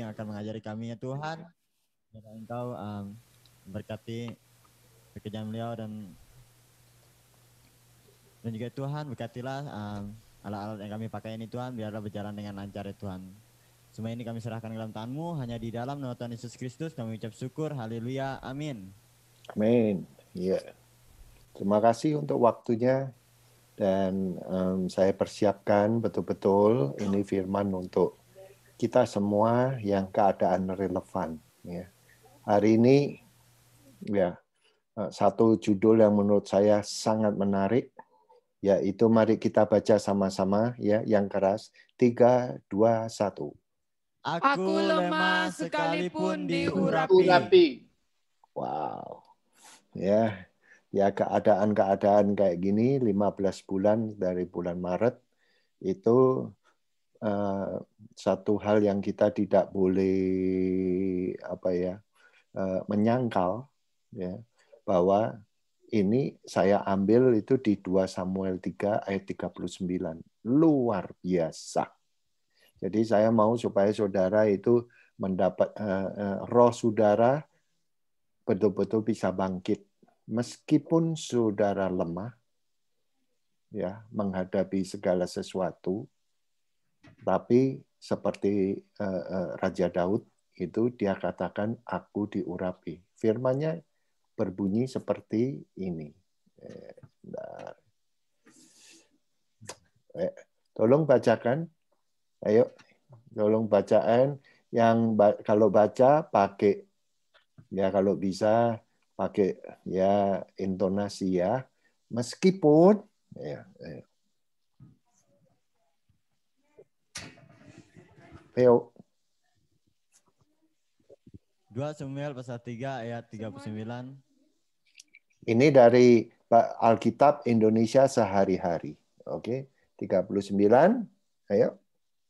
yang akan mengajari kami ya Tuhan. Biar Engkau berkati pekerjaan beliau dan juga Tuhan berkatilah alat-alat yang kami pakai ini Tuhan, biarlah berjalan dengan lancar ya Tuhan. Semua ini kami serahkan ke dalam tangan-Mu, hanya di dalam nama Tuhan Yesus Kristus kami ucap syukur, haleluya, amin. Amin. Ya. Terima kasih untuk waktunya dan saya persiapkan betul-betul ini firman untuk kita semua yang keadaan relevan. Ya. Hari ini ya satu judul yang menurut saya sangat menarik, yaitu mari kita baca sama-sama ya yang keras. 3, 2, 1. Aku lemah sekalipun diurapi. Wow. Ya. Ya keadaan-keadaan kayak gini 15 bulan dari bulan Maret itu satu hal yang kita tidak boleh menyangkal ya bahwa ini saya ambil itu di 2 Samuel 3 ayat 39. Luar biasa. Jadi saya mau supaya saudara itu mendapat roh saudara betul-betul bisa bangkit. Meskipun saudara lemah ya menghadapi segala sesuatu, tapi seperti Raja Daud itu dia katakan aku diurapi. Firman-Nya berbunyi seperti ini. Tolong bacakan. Ayo, tolong bacaan yang kalau baca pakai ya kalau bisa pakai ya intonasi ya. Meskipun ya. Ayo. 2 Samuel pasal 3 ayat 39. Ini dari Alkitab Indonesia sehari-hari. Oke, 39. Ayo.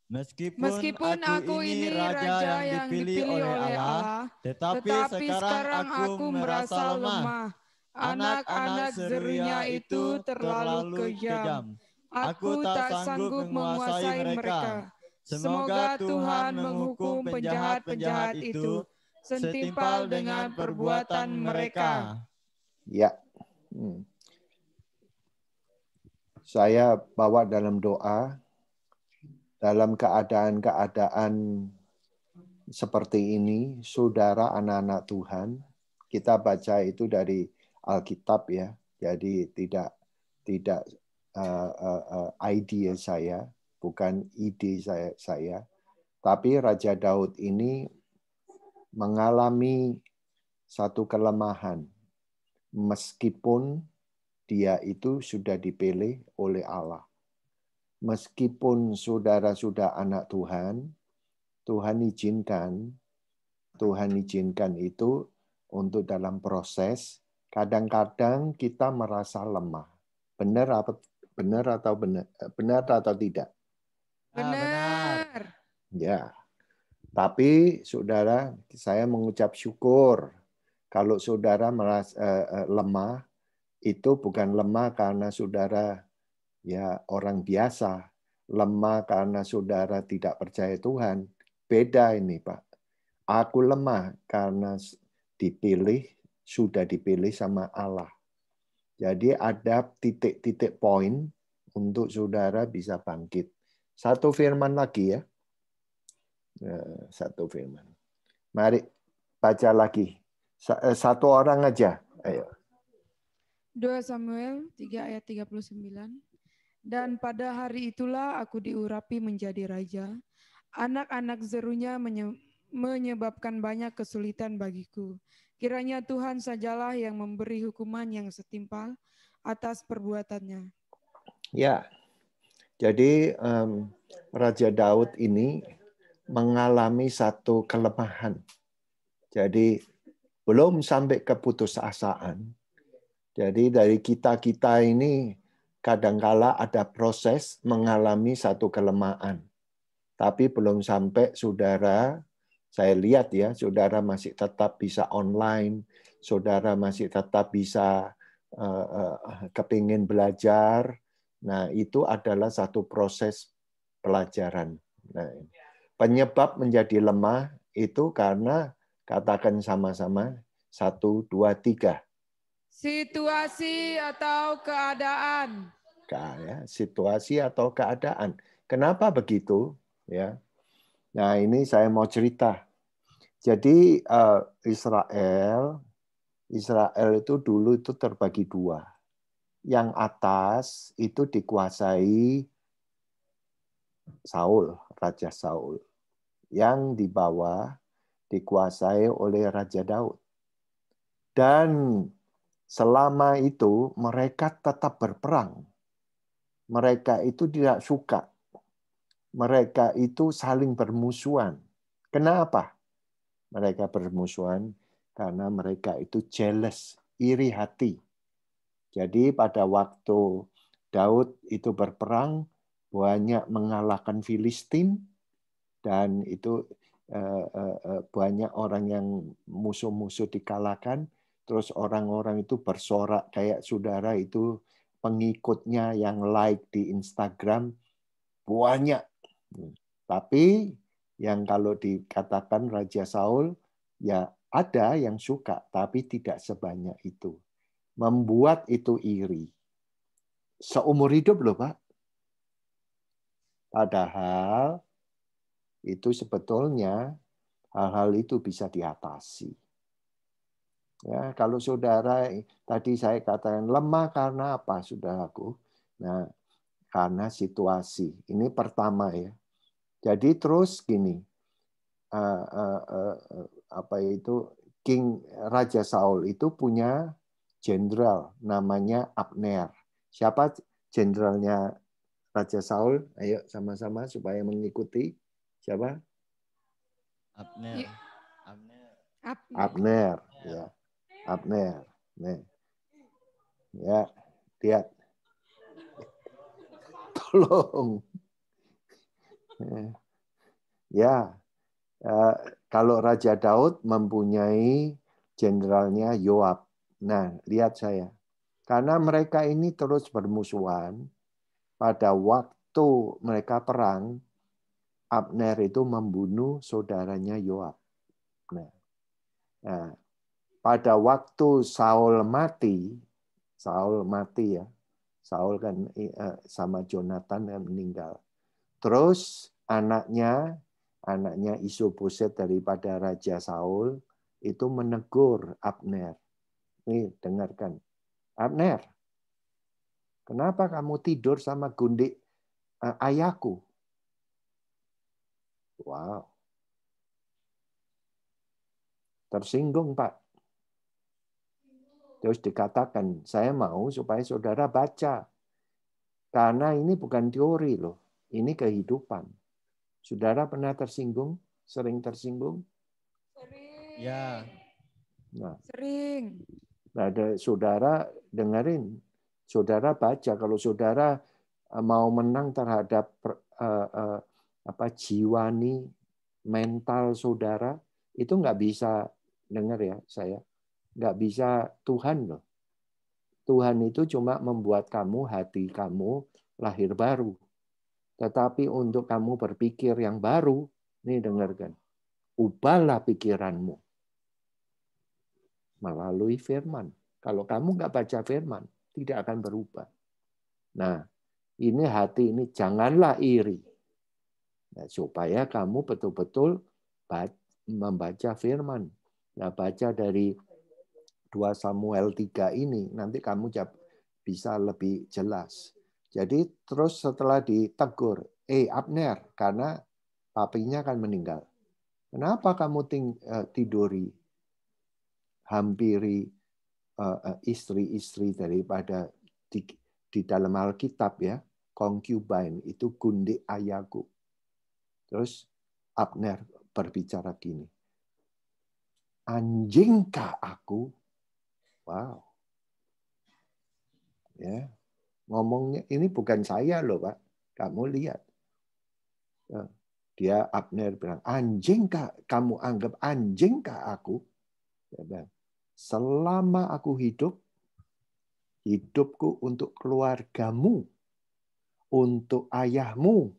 Meskipun aku ini raja yang dipilih oleh Allah, tetapi sekarang aku merasa lemah. Anak-anak Zerunya itu terlalu kejam. Aku tak sanggup menguasai mereka. Semoga Tuhan menghukum penjahat-penjahat itu setimpal dengan perbuatan mereka. Ya. Saya bawa dalam doa, dalam keadaan-keadaan seperti ini, saudara anak-anak Tuhan, kita baca itu dari Alkitab ya, jadi tidak idea saya, bukan ide saya, tapi Raja Daud ini mengalami satu kelemahan, meskipun dia itu sudah dipilih oleh Allah. Meskipun saudara sudah anak Tuhan, Tuhan izinkan itu untuk dalam proses. Kadang-kadang kita merasa lemah. Benar atau tidak? Benar. Ya. Tapi saudara, saya mengucap syukur kalau saudara merasa lemah, itu bukan lemah karena saudara ya orang biasa, lemah karena saudara tidak percaya Tuhan. Beda ini, Pak. Aku lemah karena sudah dipilih sama Allah. Jadi ada titik-titik poin untuk saudara bisa bangkit. Satu firman lagi ya. Satu firman. Mari baca lagi. Satu orang aja. Ayo. 2 Samuel 3 ayat 39. Dan pada hari itulah aku diurapi menjadi raja. Anak-anak Zerunya menyebabkan banyak kesulitan bagiku. Kiranya Tuhan sajalah yang memberi hukuman yang setimpal atas perbuatannya. Ya, jadi Raja Daud ini mengalami satu kelemahan. Jadi belum sampai keputusasaan. Jadi dari kita ini kadangkala ada proses mengalami satu kelemahan. Tapi belum sampai saudara, saya lihat ya, saudara masih tetap bisa online, saudara masih tetap bisa kepingin belajar. Nah, itu adalah satu proses pelajaran. Nah, penyebab menjadi lemah itu karena, katakan sama-sama, 1, 2, 3. Situasi atau keadaan. Ya, situasi atau keadaan. Kenapa begitu? Ya. Nah, ini saya mau cerita. Jadi Israel itu dulu itu terbagi dua. Yang atas itu dikuasai Saul, Raja Saul. Yang di bawah dikuasai oleh Raja Daud. Dan selama itu mereka tetap berperang. Mereka itu tidak suka. Mereka itu saling bermusuhan. Kenapa mereka bermusuhan? Karena mereka itu jealous, iri hati. Jadi pada waktu Daud itu berperang, banyak mengalahkan Filistin, dan itu banyak orang yang musuh-musuh dikalahkan. Terus orang-orang itu bersorak kayak saudara itu pengikutnya yang like di Instagram banyak. Tapi yang kalau dikatakan Raja Saul, ya ada yang suka, tapi tidak sebanyak itu. Membuat itu iri. Seumur hidup loh, Pak. Padahal itu sebetulnya hal-hal itu bisa diatasi. Ya, kalau saudara tadi saya katakan lemah karena apa, saudaraku? Nah, karena situasi. Ini pertama ya. Jadi terus gini, apa itu King Raja Saul itu punya jenderal namanya Abner. Siapa jenderalnya Raja Saul? Ayo sama-sama supaya mengikuti. Siapa? Abner. Ya. Abner. Abner, ya. Abner. Nih. Ya, lihat. Tolong. Ya, kalau Raja Daud mempunyai jenderalnya Yoab. Nah, lihat saya. Karena mereka ini terus bermusuhan, pada waktu mereka perang, Abner itu membunuh saudaranya Yoab. Nah, pada waktu Saul mati ya. Saul kan sama Jonathan yang meninggal. Terus anaknya Isoboset daripada Raja Saul itu menegur Abner. Nih, dengarkan. Abner, kenapa kamu tidur sama gundik ayahku? Wow. Tersinggung, Pak. Terus dikatakan, saya mau supaya saudara baca. Karena ini bukan teori loh. Ini kehidupan. Saudara pernah tersinggung? Sering tersinggung? Sering. Ya. Nah, Sering. nah, saudara dengerin. Saudara baca. Kalau saudara mau menang terhadap jiwani, mental saudara, itu nggak bisa, dengar ya saya, nggak bisa Tuhan loh. Tuhan itu cuma membuat hati kamu lahir baru. Tetapi untuk kamu berpikir yang baru, nih dengarkan, ubahlah pikiranmu melalui firman. Kalau kamu nggak baca firman, tidak akan berubah. Nah, ini hati ini janganlah iri. Nah, supaya kamu betul-betul membaca firman. Nah, baca dari 2 Samuel 3 ini, nanti kamu bisa lebih jelas. Jadi terus setelah ditegur, Abner, karena papinya akan meninggal. Kenapa kamu tiduri, hampiri istri-istri daripada di dalam Alkitab ya, concubine itu gundik ayahku. Terus Abner berbicara gini, anjingkah aku? Wow. Ya, ngomongnya ini bukan saya loh, Pak. Kamu lihat. Dia Abner bilang, anjingkah kamu anggap anjingkah aku? Dia bilang, selama aku hidup, hidupku untuk keluargamu, untuk ayahmu.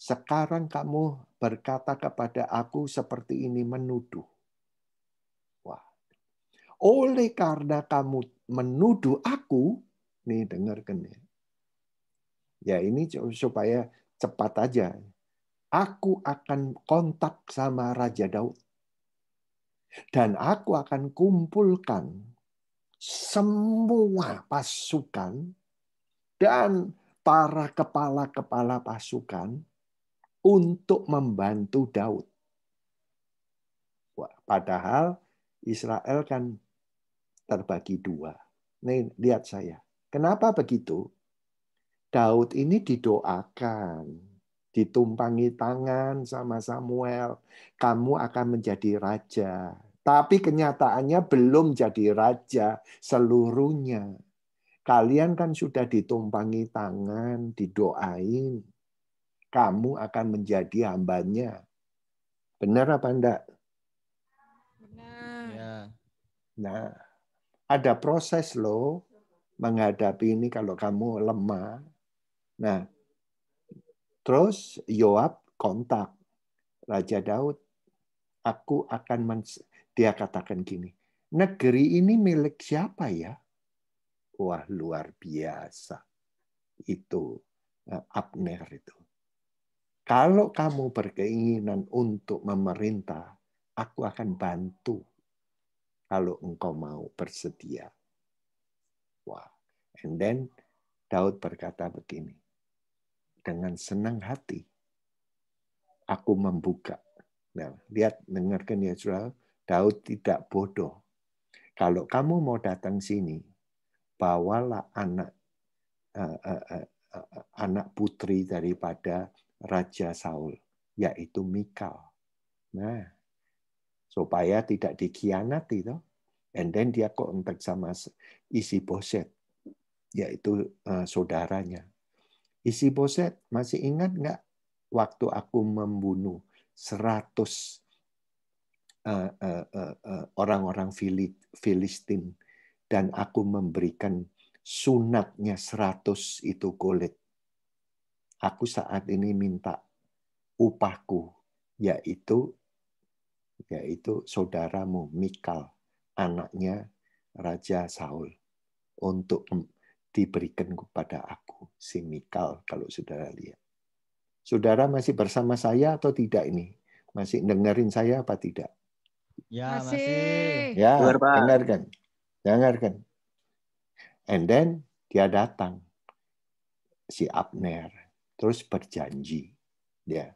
sekarang kamu berkata kepada aku seperti ini, menuduh. Wah. Oleh karena kamu menuduh aku, nih dengarkan ya. Ya ini supaya cepat aja. Aku akan kontak sama Raja Daud. Dan aku akan kumpulkan semua pasukan dan para kepala-kepala pasukan untuk membantu Daud. Wah, padahal Israel kan terbagi dua. Nih, lihat saya. Kenapa begitu? Daud ini didoakan, ditumpangi tangan sama Samuel. Kamu akan menjadi raja. Tapi kenyataannya belum jadi raja seluruhnya. Kalian kan sudah ditumpangi tangan, didoain. Kamu akan menjadi hambanya. Benar apa enggak? Benar. Ya. Nah, ada proses loh menghadapi ini kalau kamu lemah. Nah, terus Yoab kontak Raja Daud. Aku akan dia katakan gini, negeri ini milik siapa ya? Wah, luar biasa. Itu Abner itu. Kalau kamu berkeinginan untuk memerintah, aku akan bantu. Kalau engkau mau bersedia. Wah. And then Daud berkata begini. Dengan senang hati, aku membuka. Nah, lihat, dengarkan ya, saudara. Daud tidak bodoh. Kalau kamu mau datang sini, bawalah anak putri daripada Raja Saul, yaitu Mikal. Nah, supaya tidak dikhianati, toh. And then dia kontak sama Isiboset, yaitu saudaranya. Isiboset, masih ingat nggak waktu aku membunuh 100 orang-orang Filistin dan aku memberikan sunatnya 100 itu kulit. Aku saat ini minta upahku, yaitu saudaramu Mikal, anaknya Raja Saul, untuk diberikan kepada aku, si Mikal, kalau saudara lihat. Saudara masih bersama saya atau tidak ini? Masih dengerin saya apa tidak? Ya, Masih. masih. Ya, Dengar, Pak. dengarkan. And then dia datang, si Abner, terus berjanji. Dia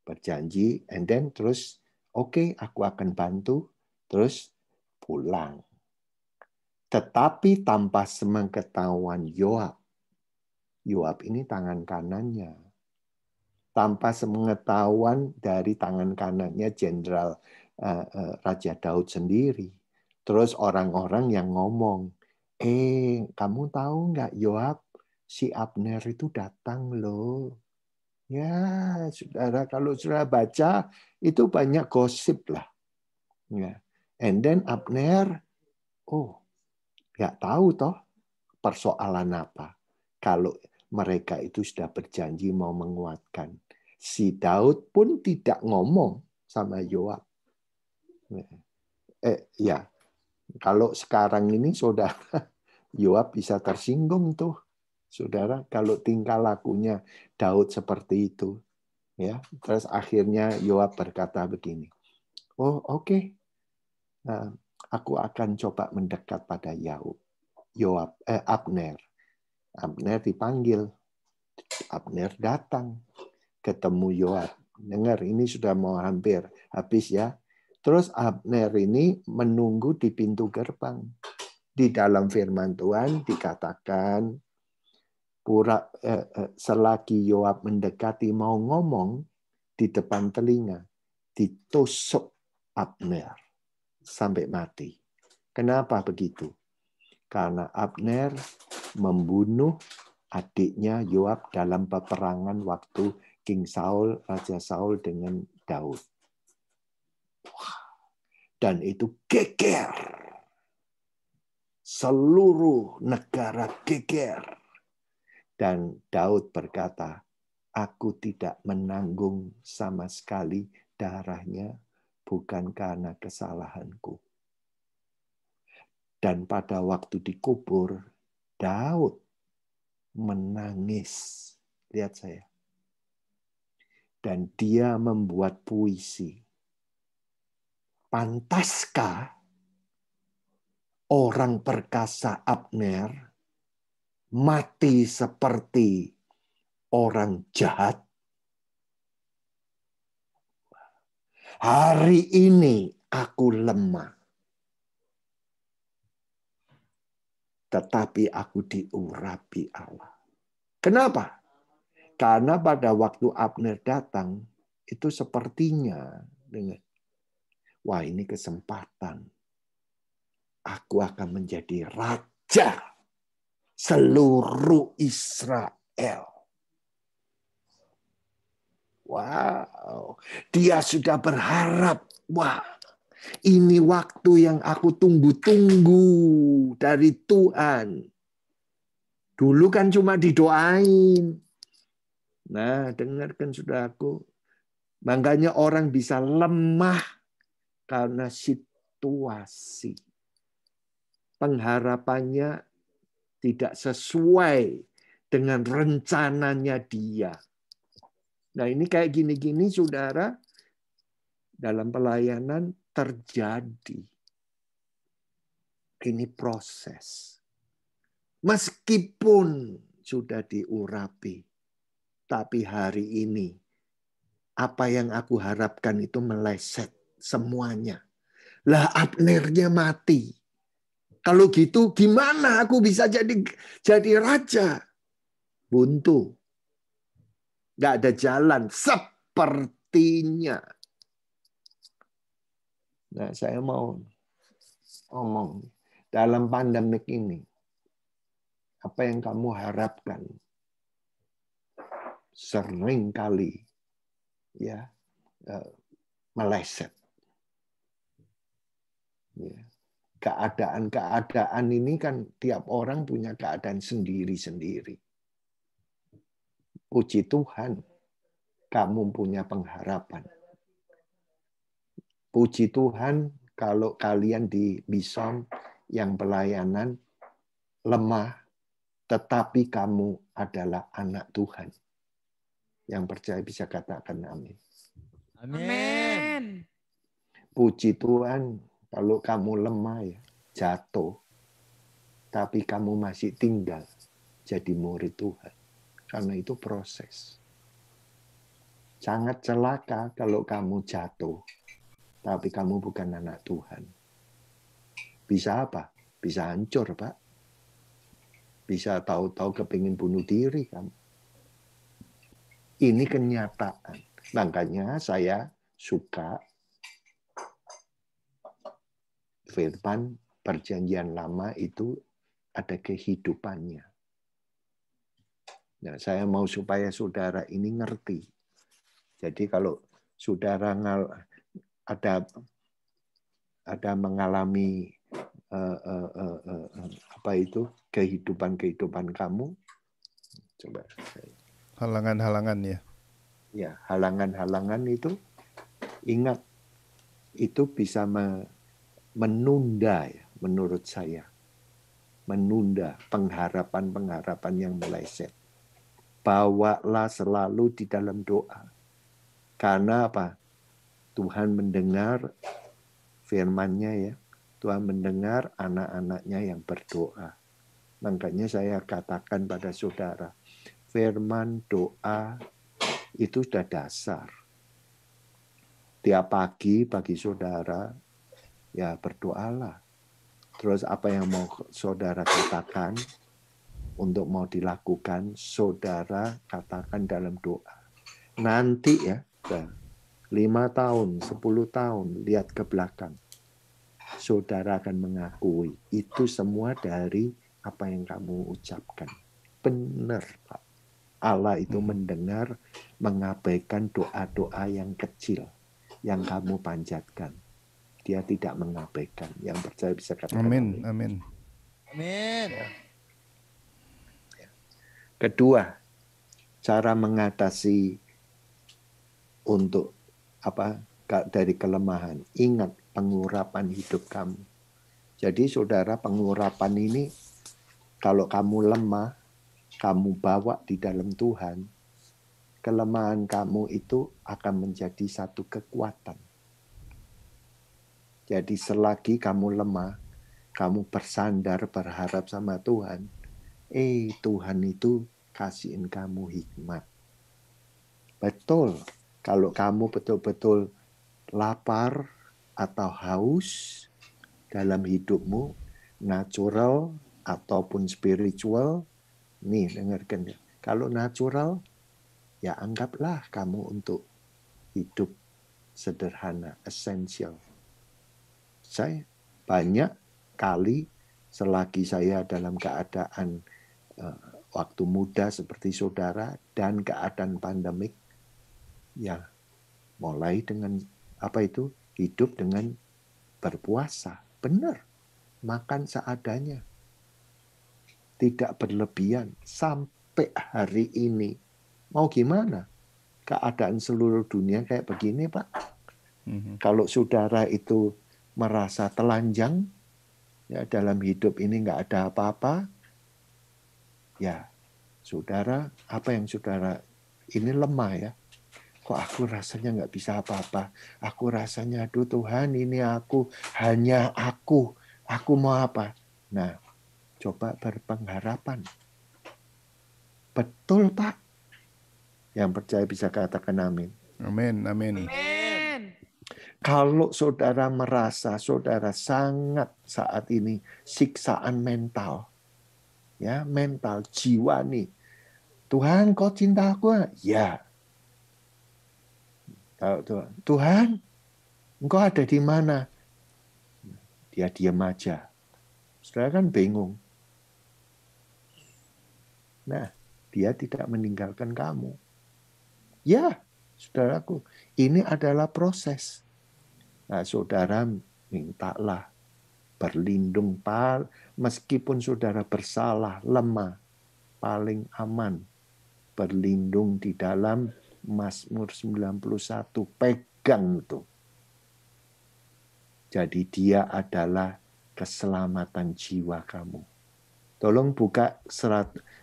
berjanji, and then terus, oke, aku akan bantu, terus pulang. Tetapi tanpa sepengetahuan Yoab. Yoab ini tangan kanannya. Tanpa sepengetahuan dari tangan kanannya Jenderal Raja Daud sendiri. Terus orang-orang yang ngomong, kamu tahu nggak Yoab, si Abner itu datang loh. Ya, saudara, kalau saudara baca, itu banyak gosip lah. Ya. And then Abner, nggak tahu toh persoalan apa. Kalau mereka itu sudah berjanji mau menguatkan. Si Daud pun tidak ngomong sama Yoab. Ya, kalau sekarang ini saudara, Yoab bisa tersinggung tuh. Saudara, kalau tingkah lakunya Daud seperti itu. Ya, terus akhirnya Yoab berkata begini. Oh, oke. Nah, aku akan coba mendekat pada Abner. Abner dipanggil. Abner datang ketemu Yoab. Dengar, ini sudah mau hampir habis ya. Terus Abner ini menunggu di pintu gerbang. Di dalam firman Tuhan dikatakan, selagi Yoab mendekati mau ngomong, di depan telinga ditusuk Abner sampai mati. Kenapa begitu? Karena Abner membunuh adiknya Yoab dalam peperangan waktu Raja Saul dengan Daud. Dan itu geger. Seluruh negara geger. Dan Daud berkata, aku tidak menanggung sama sekali darahnya, bukan karena kesalahanku. Dan pada waktu dikubur, Daud menangis. Lihat saya. Dan dia membuat puisi. Pantaskah orang perkasa Abner mati seperti orang jahat? Hari ini aku lemah. Tetapi aku diurapi Allah. Kenapa? Karena pada waktu Abner datang, itu sepertinya dengan, wah ini kesempatan. Aku akan menjadi raja seluruh Israel. Wow, dia sudah berharap, wah ini waktu yang aku tunggu-tunggu dari Tuhan. Dulu kan cuma didoain. Nah, dengarkan saudaraku. Makanya orang bisa lemah karena situasi. Pengharapannya tidak sesuai dengan rencananya dia. Nah, ini kayak gini-gini, saudara, dalam pelayanan terjadi. Ini proses. Meskipun sudah diurapi, tapi hari ini apa yang aku harapkan itu meleset semuanya. Lah Abnernya mati. Kalau gitu gimana aku bisa jadi raja? Buntu. Nggak ada jalan sepertinya. Nah, saya mau ngomong dalam pandemik ini, apa yang kamu harapkan? Sering kali ya meleset. Ya. Keadaan-keadaan ini kan tiap orang punya keadaan sendiri-sendiri. Puji Tuhan, kamu punya pengharapan. Puji Tuhan, kalau kalian di Bison yang pelayanan lemah, tetapi kamu adalah anak Tuhan. Yang percaya bisa katakan amin. Amin. Puji Tuhan, kalau kamu lemah ya, jatuh. Tapi kamu masih tinggal jadi murid Tuhan. Karena itu proses. Sangat celaka kalau kamu jatuh, tapi kamu bukan anak Tuhan. Bisa apa? Bisa hancur, Pak. Bisa tahu-tahu kepingin bunuh diri kamu. Ini kenyataan. Makanya saya suka firman perjanjian lama itu ada kehidupannya. Nah, saya mau supaya saudara ini ngerti. Jadi kalau saudara ada mengalami apa itu kehidupan kamu, coba halangan-halangan ya. Ya, halangan-halangan itu ingat itu bisa menunda ya, menurut saya. Menunda pengharapan-pengharapan yang meleset. Bawalah selalu di dalam doa. Karena apa? Tuhan mendengar firman-Nya ya. Tuhan mendengar anak-anaknya yang berdoa. Makanya saya katakan pada saudara, firman doa itu sudah dasar. Tiap pagi bagi saudara, ya berdoalah. Terus apa yang mau saudara katakan, untuk mau dilakukan, saudara katakan dalam doa. Nanti ya, 5 tahun, 10 tahun, lihat ke belakang. Saudara akan mengakui, itu semua dari apa yang kamu ucapkan. Benar, Pak. Allah itu mendengar, mengabaikan doa-doa yang kecil, yang kamu panjatkan. Dia tidak mengabaikan. Yang percaya bisa katakan Amin, amin. amin. Amin. Kedua, cara mengatasi untuk dari kelemahan. Ingat pengurapan hidup kamu. Jadi saudara, pengurapan ini kalau kamu lemah, kamu bawa di dalam Tuhan, kelemahan kamu itu akan menjadi satu kekuatan. Jadi selagi kamu lemah, kamu bersandar berharap sama Tuhan, Tuhan itu kasihin kamu hikmat. Betul, kalau kamu betul-betul lapar atau haus dalam hidupmu, natural ataupun spiritual, nih dengarkan ya. Kalau natural, ya anggaplah kamu untuk hidup sederhana, essential. Saya banyak kali selagi saya dalam keadaan waktu muda seperti saudara dan keadaan pandemik, ya mulai dengan hidup dengan berpuasa. Benar, makan seadanya. Tidak berlebihan sampai hari ini. Mau gimana? Keadaan seluruh dunia kayak begini, Pak. Kalau saudara itu merasa telanjang, ya dalam hidup ini nggak ada apa-apa, ya saudara, apa yang saudara ini lemah ya. Kok aku rasanya nggak bisa apa-apa. Aku rasanya, aduh Tuhan, ini hanya aku mau apa? Nah, coba berpengharapan. Betul, Pak. Yang percaya bisa katakan amin. Amin, amin. Amin. Kalau saudara merasa saudara sangat saat ini siksaan mental, ya mental, jiwa nih. Tuhan, kau cinta aku? Ya. Tuhan, engkau ada di mana? Dia diam aja. Saudara kan bingung. Nah, dia tidak meninggalkan kamu. Ya, saudaraku, ini adalah proses. Nah, saudara mintalah berlindung, meskipun saudara bersalah, lemah, paling aman berlindung di dalam Mazmur 91. Pegang itu. Jadi dia adalah keselamatan jiwa kamu. Tolong buka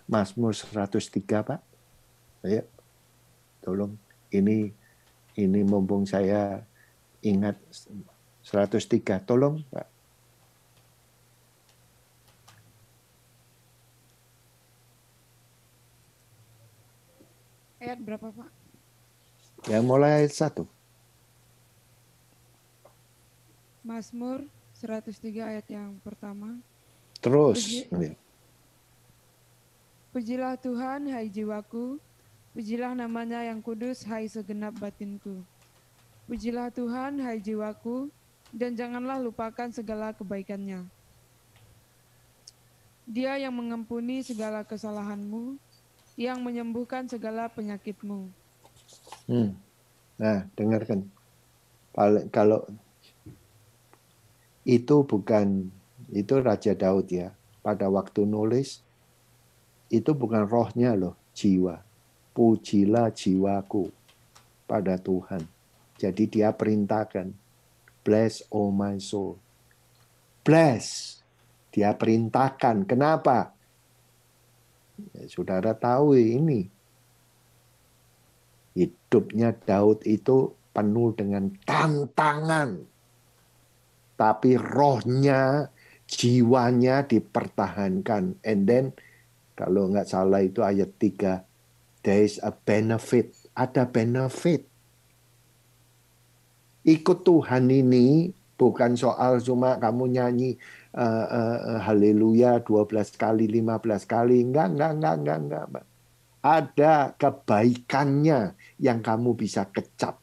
Mazmur 103, Pak. Ayo. Tolong. Ini mumpung saya ingat 103. Tolong, Pak. Ayat berapa, Pak? Yang mulai ayat 1. Mazmur 103 ayat yang pertama. Terus. Pujilah Tuhan, hai jiwaku. Pujilah namanya yang kudus, hai segenap batinku. Pujilah Tuhan, hai jiwaku, dan janganlah lupakan segala kebaikannya. Dia yang mengampuni segala kesalahanmu, yang menyembuhkan segala penyakitmu. Nah, dengarkan. Kalau itu Raja Daud ya. Pada waktu nulis, itu bukan rohnya loh, jiwa. Pujilah jiwaku pada Tuhan. Jadi dia perintahkan, bless all my soul. Bless. Dia perintahkan. Kenapa? Ya, saudara tahu ini. Hidupnya Daud itu penuh dengan tantangan. Tapi rohnya, jiwanya dipertahankan. And then, kalau nggak salah itu ayat 3, there is a benefit. Ada benefit. Ikut Tuhan ini bukan soal cuma kamu nyanyi haleluya 12 kali, 15 kali. Enggak. Ada kebaikannya yang kamu bisa kecap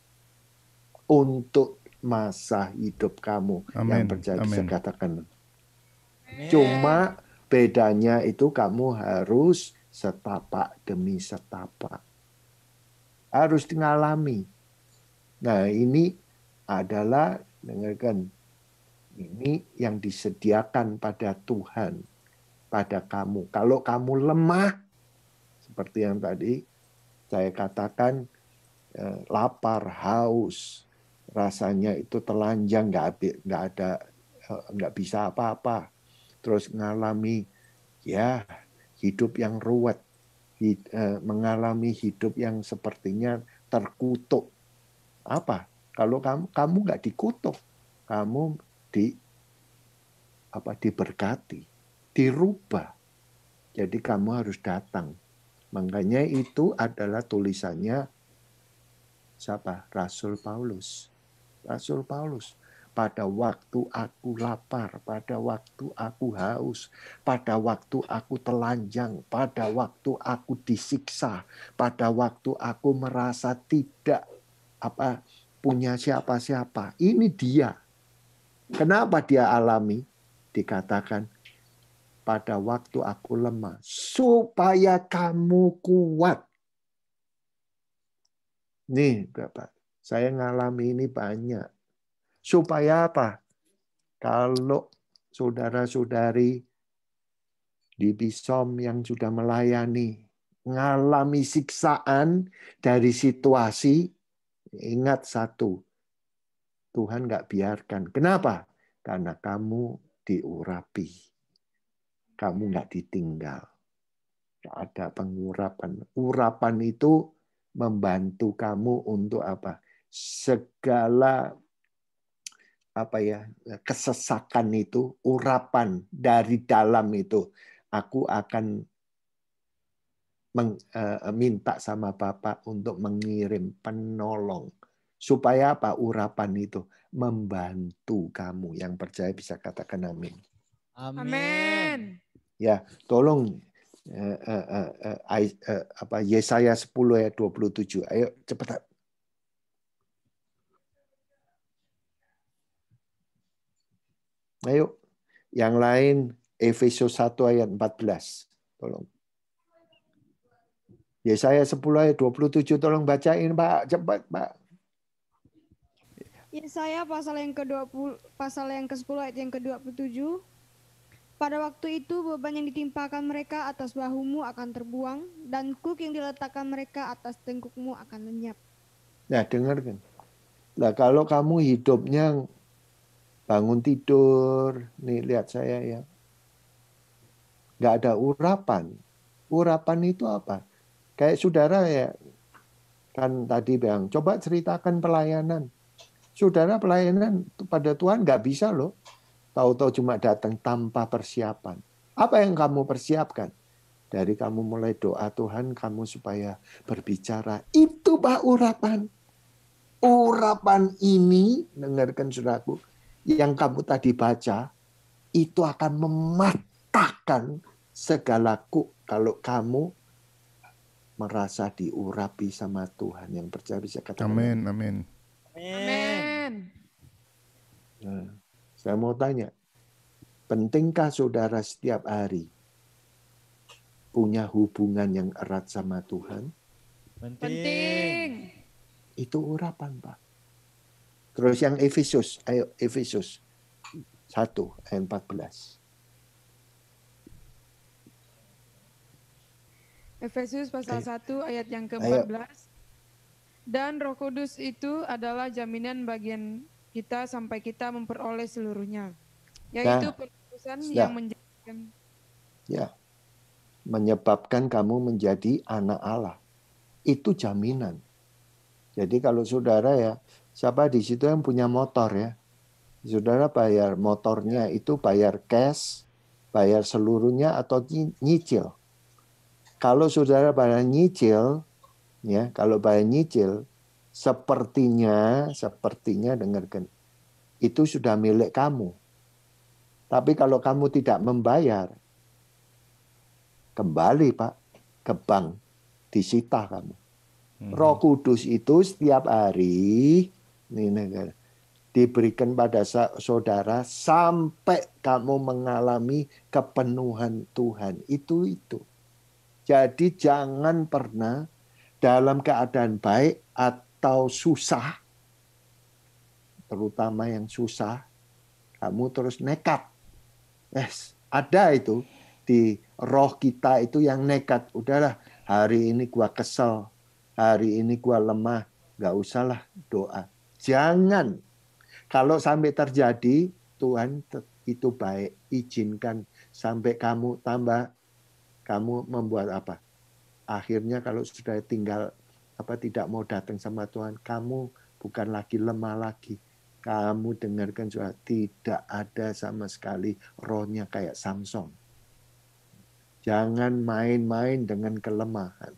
untuk masa hidup kamu. Yang percaya bisa katakan. Cuma bedanya itu kamu harus setapak demi setapak. Harus mengalami. Nah ini adalah, dengarkan, ini yang disediakan pada Tuhan, pada kamu. Kalau kamu lemah, seperti yang tadi, Saya katakan lapar, haus, rasanya itu telanjang, nggak bisa apa-apa. Terus ngalami ya hidup yang ruwet, mengalami hidup yang sepertinya terkutuk. Apa? Kalau kamu nggak dikutuk, kamu diberkati, dirubah. Jadi kamu harus datang. Makanya itu adalah tulisannya siapa? Rasul Paulus. Rasul Paulus. Pada waktu aku lapar, pada waktu aku haus, pada waktu aku telanjang, pada waktu aku disiksa, pada waktu aku merasa tidak punya siapa-siapa. Ini dia. Kenapa dia alami? Dikatakan pada waktu aku lemah, supaya kamu kuat. Nih, Bapak, saya ngalami ini banyak. Supaya apa? Kalau saudara-saudari di Bisom yang sudah melayani, ngalami siksaan dari situasi, ingat satu, Tuhan nggak biarkan. Kenapa? Karena kamu diurapi. Kamu nggak ditinggal. Ada pengurapan. Urapan itu membantu kamu untuk apa? Segala kesesakan itu, urapan dari dalam itu. Aku akan minta sama Bapak untuk mengirim penolong. Supaya apa? Urapan itu membantu kamu. Yang percaya bisa katakan amin. Amin. Ya, tolong Yesaya 10 ayat 27. Ayo cepat. Ayo. Yang lain Efesus 1 ayat 14. Tolong. Yesaya 10 ayat 27 tolong bacain, Pak. Cepat, Pak. Yesaya pasal yang ke-10 ayat yang ke-27. Pada waktu itu beban yang ditimpakan mereka atas bahumu akan terbuang, dan kuk yang diletakkan mereka atas tengkukmu akan lenyap. Nah, dengarkan. Nah, kalau kamu hidupnya bangun tidur, nih lihat saya ya, nggak ada urapan. Urapan itu apa? Kayak saudara ya, kan tadi bilang, coba ceritakan pelayanan. Saudara pelayanan pada Tuhan nggak bisa loh. Tahu-tahu cuma datang tanpa persiapan. Apa yang kamu persiapkan? Dari kamu mulai doa Tuhan kamu supaya berbicara. Itu Pak urapan. Urapan ini, dengarkan saudaraku, yang kamu tadi baca, itu akan mematahkan segala kuk kalau kamu merasa diurapi sama Tuhan. Yang percaya bisa katakan Amin, amin. Amin. Nah, saya mau tanya, pentingkah saudara setiap hari punya hubungan yang erat sama Tuhan? Penting. Itu urapan, Pak. Terus yang Efesus, ayo Efesus 1 ayat 14. Efesus pasal 1 ayat yang ke-14. Dan Roh Kudus itu adalah jaminan bagian kita sampai kita memperoleh seluruhnya. Yaitu penebusan yang menjadikan menyebabkan kamu menjadi anak Allah. Itu jaminan. Jadi kalau saudara ya, siapa di situ yang punya motor ya? Saudara bayar motornya itu bayar cash, bayar seluruhnya atau nyicil. Kalau saudara bayar nyicil, ya, kalau bayar nyicil, sepertinya dengarkan, itu sudah milik kamu. Tapi kalau kamu tidak membayar, kembali Pak ke bank, disita kamu. Roh Kudus itu setiap hari diberikan pada saudara sampai kamu mengalami kepenuhan Tuhan. Itu. Jadi jangan pernah dalam keadaan baik atau susah, terutama yang susah, kamu terus nekat. Ada itu di roh kita itu yang nekat. Udahlah, hari ini gua kesel. hari ini gua lemah, nggak usahlah doa. Jangan. Kalau sampai terjadi, Tuhan itu baik, izinkan sampai kamu membuat apa? Akhirnya kalau sudah tinggal tidak mau datang sama Tuhan, kamu bukan lagi lemah lagi. Kamu dengarkan suara, tidak ada sama sekali rohnya kayak Samson. Jangan main-main dengan kelemahan.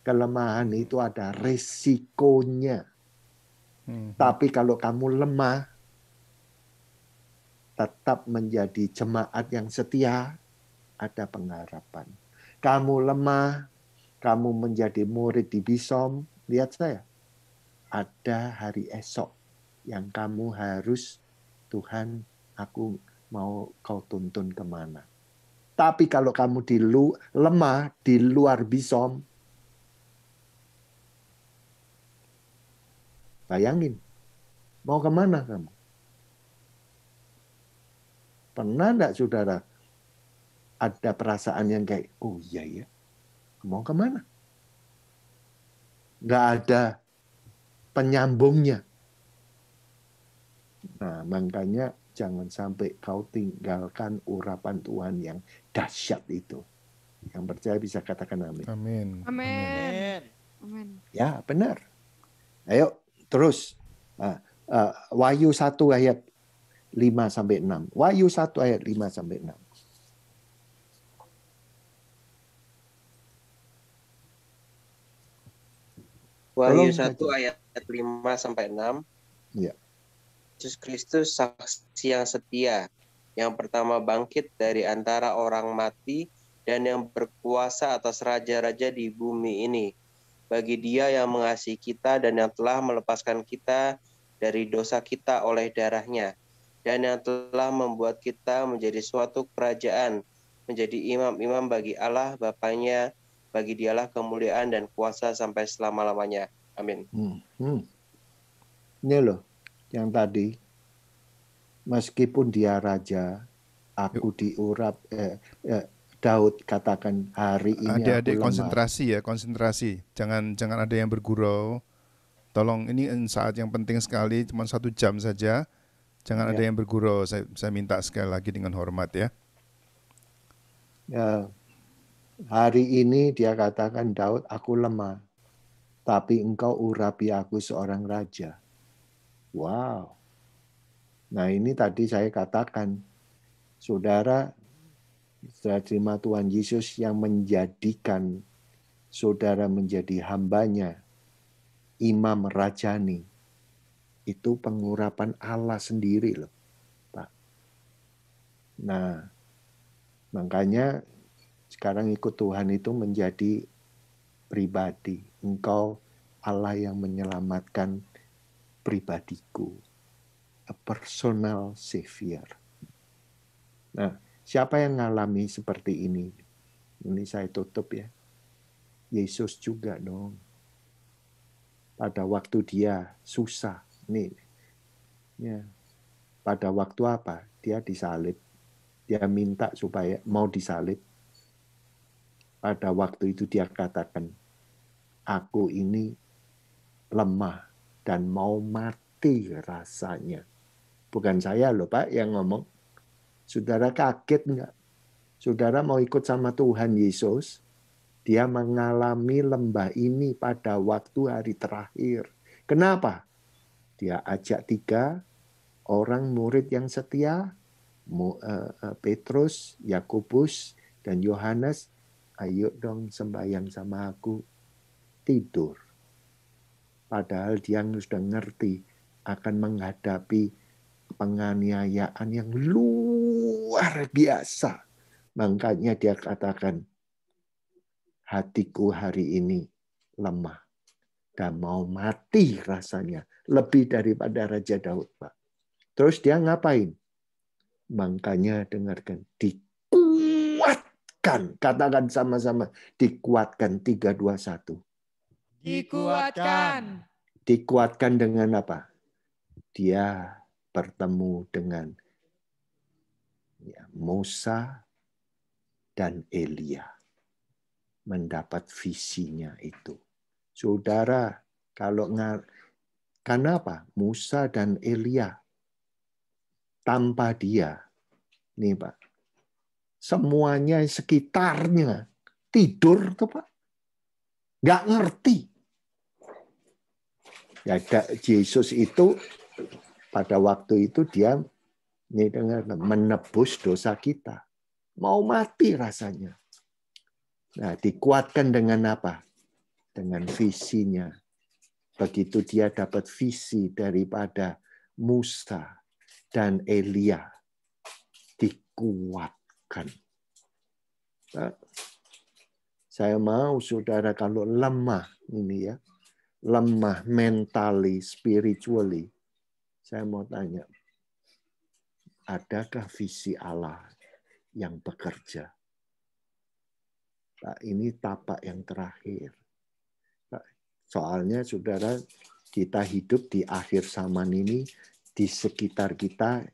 Kelemahan itu ada resikonya. Tapi kalau kamu lemah, tetap menjadi jemaat yang setia, ada pengharapan. Kamu lemah, kamu menjadi murid di Bisom, lihat saya. Ada hari esok yang kamu harus, Tuhan, aku mau kau tuntun kemana. Tapi kalau kamu lemah di luar Bisom, bayangin, mau kemana kamu? Pernah enggak saudara ada perasaan yang kayak, oh iya ya, mau kemana? Nggak ada penyambungnya. Nah, makanya jangan sampai kau tinggalkan urapan Tuhan yang dahsyat itu. Yang percaya bisa katakan amin. Amin. Amin. Amin. Ya, benar. Ayo, terus. Wahyu 1 ayat 5-6. Wahyu 1 ayat 5-6. Wahyu 1 ayat 5-6. Ya. Yesus Kristus saksi yang setia, yang pertama bangkit dari antara orang mati dan yang berkuasa atas raja-raja di bumi ini. Bagi Dia yang mengasihi kita dan yang telah melepaskan kita dari dosa kita oleh darah-Nya, dan yang telah membuat kita menjadi suatu kerajaan, menjadi imam-imam bagi Allah Bapanya. Bagi Dialah kemuliaan dan kuasa sampai selama-lamanya. Amin. Ini loh, yang tadi, meskipun dia raja, aku diurap, Daud katakan hari ini Adik-adik aku lemah. konsentrasi. Jangan ada yang bergurau. Tolong, ini saat yang penting sekali, cuma 1 jam saja. Jangan ada yang bergurau. Saya minta sekali lagi dengan hormat ya. Ya, hari ini dia katakan, Daud, aku lemah, tapi engkau urapi aku seorang raja. Wow. Nah, ini tadi saya katakan, saudara, setelah terima Tuhan Yesus yang menjadikan saudara menjadi hambanya, imam rajani, itu pengurapan Allah sendiri loh, Pak. Nah, makanya sekarang ikut Tuhan itu menjadi pribadi. Engkau Allah yang menyelamatkan pribadiku. A personal savior. Nah, siapa yang mengalami seperti ini? Ini saya tutup ya. Yesus juga dong. Pada waktu dia susah. Nih, ya. Pada waktu apa? Dia disalib. Dia minta supaya mau disalib. Pada waktu itu dia katakan, aku ini lemah dan mau mati rasanya. Bukan saya loh Pak yang ngomong. Saudara kaget enggak? Saudara mau ikut sama Tuhan Yesus, dia mengalami lembah ini pada waktu hari terakhir. Kenapa? Dia ajak 3 orang murid yang setia, Petrus, Yakobus, dan Yohanes, ayo dong sembahyang sama aku. Tidur. Padahal dia sudah ngerti akan menghadapi penganiayaan yang luar biasa. Makanya dia katakan, hatiku hari ini lemah dan mau mati rasanya. Lebih daripada Raja Daud, Pak. Terus dia ngapain? Makanya dengarkan, dikuatkan. Katakan sama-sama, dikuatkan. 3, 2, 1. Dikuatkan. Dikuatkan dengan apa? Dia bertemu dengan Musa dan Elia. Mendapat visinya itu. Saudara, karena apa? Musa dan Elia tanpa dia, nih Pak, semuanya sekitarnya tidur tuh Pak, nggak ngerti. Ya, Yesus itu pada waktu itu dia menebus dosa kita, mau mati rasanya. Nah, dikuatkan dengan apa? Dengan visinya. Begitu dia dapat visi daripada Musa dan Elia, dikuatkan. Nah, saya mau saudara kalau lemah ini ya, lemah mentally, spiritually, saya mau tanya, adakah visi Allah yang bekerja? Nah, ini tapak yang terakhir. Soalnya saudara, kita hidup di akhir zaman ini, di sekitar kita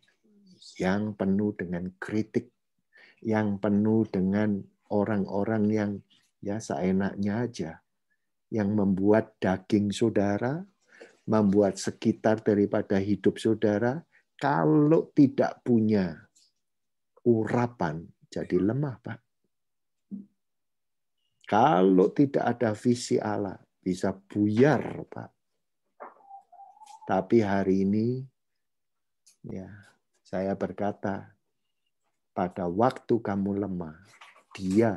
yang penuh dengan kritik, yang penuh dengan orang-orang yang ya seenaknya aja, yang membuat daging saudara, membuat sekitar daripada hidup saudara, kalau tidak punya urapan, jadi lemah, Pak. Kalau tidak ada visi Allah, bisa buyar, Pak. Tapi hari ini, ya, saya berkata, pada waktu kamu lemah, Dia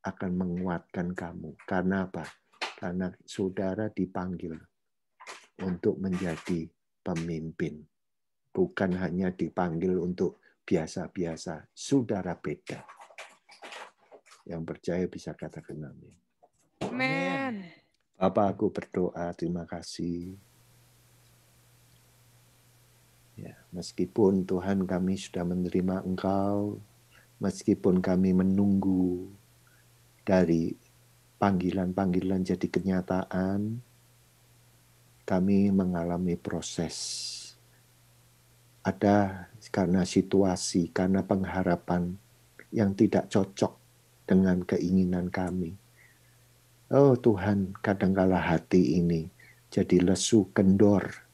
akan menguatkan kamu. Karena apa? Karena saudara dipanggil untuk menjadi pemimpin. Bukan hanya dipanggil untuk biasa-biasa. Saudara beda. Yang percaya bisa katakan amin. Amin. Bapak, aku berdoa, terima kasih. Ya, meskipun Tuhan kami sudah menerima Engkau, meskipun kami menunggu dari panggilan-panggilan jadi kenyataan, kami mengalami proses. Ada karena situasi, karena pengharapan yang tidak cocok dengan keinginan kami. Oh Tuhan, kadangkala hati ini jadi lesu, kendor.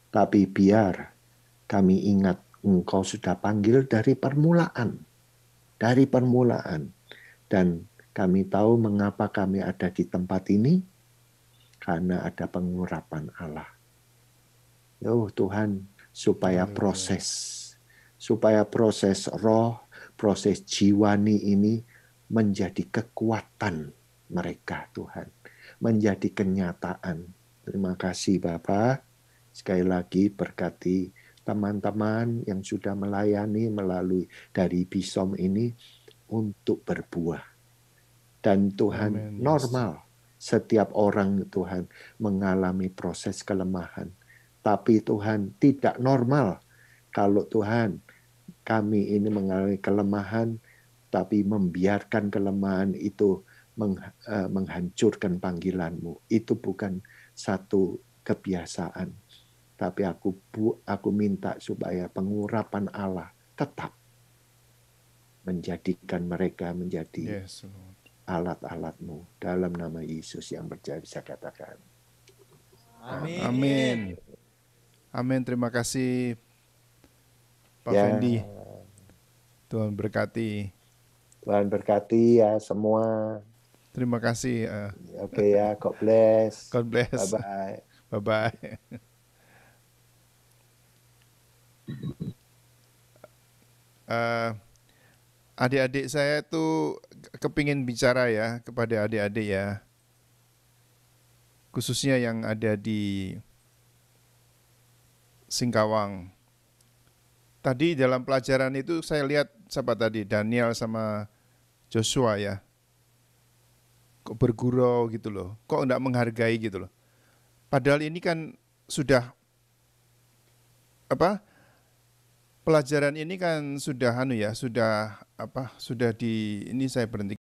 Tapi biar kami ingat Engkau sudah panggil dari permulaan. Dari permulaan. Dan kami tahu mengapa kami ada di tempat ini. Karena ada pengurapan Allah. Oh Tuhan, supaya proses roh, proses jiwani ini menjadi kekuatan mereka, Tuhan. Menjadi kenyataan. Terima kasih Bapak. Sekali lagi berkati teman-teman yang sudah melayani melalui dari Bisom ini untuk berbuah. Dan Tuhan, Amen, normal. Setiap orang Tuhan mengalami proses kelemahan. Tapi Tuhan tidak normal kalau Tuhan kami ini mengalami kelemahan tapi membiarkan kelemahan itu menghancurkan panggilan-Mu. Itu bukan satu kebiasaan. Tapi aku minta supaya pengurapan Allah tetap menjadikan mereka menjadi alat-alat-Mu. Dalam nama Yesus yang percaya bisa katakan. Amin. Amin. Terima kasih Pak Fendi. Tuhan berkati. Tuhan berkati ya semua. Terima kasih. Oke ya, God bless. God bless. Bye-bye. Bye-bye. Adik-adik saya tuh kepingin bicara ya kepada adik-adik ya. Khususnya yang ada di Singkawang. Tadi dalam pelajaran itu saya lihat siapa tadi, Daniel sama Joshua ya. Kok bergurau gitu loh, kok enggak menghargai gitu loh. Padahal ini kan sudah pelajaran ini kan sudah sudah di ini saya berhenti